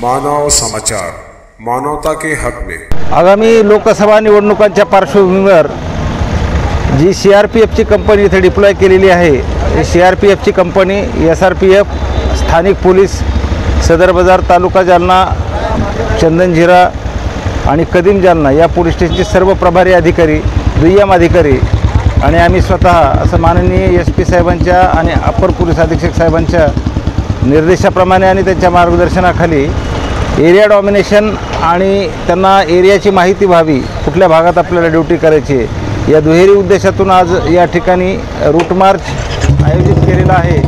मानव समाचार, मानवता के हक में। आगामी लोकसभा निवडणुकांच्या पार्श्वभूमीवर जी CRPFची कंपनी इथे डिप्लॉय केलेली आहे, CRPFची कंपनी SRPF, स्थानिक पोलीस, सदर बाजार तालुका जालना, चंदनझिरा आणि कदीम जालना या पोलीस स्टेशनचे सर्व प्रभारी अधिकारी, दुय्यम अधिकारी आणि आम्ही स्वतः असं माननीय SP साहेबांच्या आणि अपर पोलीस अधीक्षक साहेबांच्या निर्देशाप्रमाणे आणि त्यांच्या मार्गदर्शनाखाली एरिया डॉमिनेशन आणि त्यांना एरियाची माहिती व्हावी, कुठल्या भागात आपल्याला ड्युटी करायची आहे, या दुहेरी उद्देशातून आज या ठिकाणी रूट मार्च आयोजित केलेला आहे।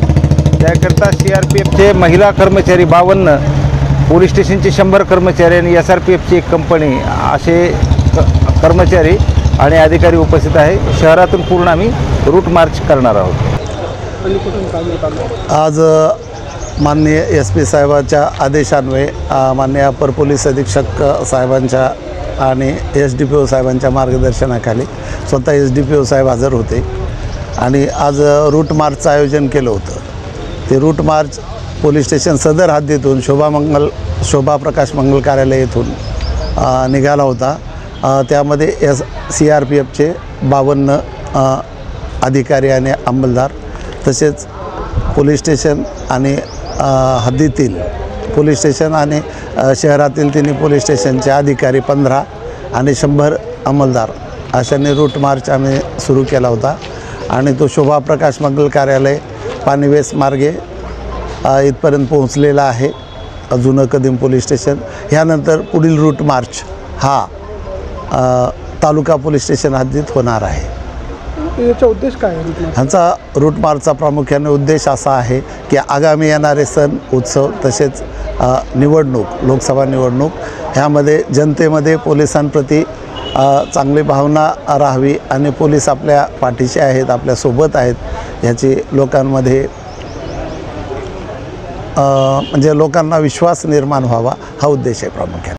त्याकरता CRPFचे महिला कर्मचारी 52, पोलीस स्टेशनचे 100 कर्मचारी आणि SRPFची एक कंपनी असे कर्मचारी आणि अधिकारी उपस्थित आहे। शहरातून पूर्ण आम्ही रूट मार्च करणार आहोत। आज माननीय SP साहेबांच्या आदेशान्वये माननीय अपर पोलीस अधीक्षक साहेबांच्या आणि SDPO साहेबांच्या मार्गदर्शनाखाली स्वतः SDPO साहेब हजर होते आणि आज रूट मार्चचं आयोजन केलं होतं। ते रूट मार्च पोलीस स्टेशन सदर हद्दीतून शोभा प्रकाश मंगल कार्यालय येथून निघाला होता। त्यामध्ये CRPFचे 52 अधिकारी आणि अंमलदार, तसेच पोलीस स्टेशन आणि हद्दीतील पोलीस स्टेशन आणि शहरातील तिन्ही पोलीस स्टेशनचे अधिकारी 15 आणि 100 अंमलदार अशाने रूट मार्च आम्ही सुरू केला होता आणि तो शोभा प्रकाश मंगल कार्यालय पानिवेस मार्गे इथपर्यंत पोहोचलेला आहे, जुनं कदीम पोलीस स्टेशन। ह्यानंतर पुढील रूट मार्च हा तालुका पोलीस स्टेशन हद्दीत होणार आहे। याचा उद्देश काय आहे? ह्यांचा रूट मार्चचा प्रामुख्याने उद्देश असा आहे की आगामी येणारे सण उत्सव तसेच निवडणूक, लोकसभा निवडणूक ह्यामध्ये जनतेमध्ये पोलिसांप्रती चांगली भावना राहावी आणि पोलीस आपल्या पाठीशी आहेत, आपल्यासोबत आहेत, ह्याची लोकांमध्ये म्हणजे लोकांना विश्वास निर्माण व्हावा, हा उद्देश आहे प्रामुख्याने।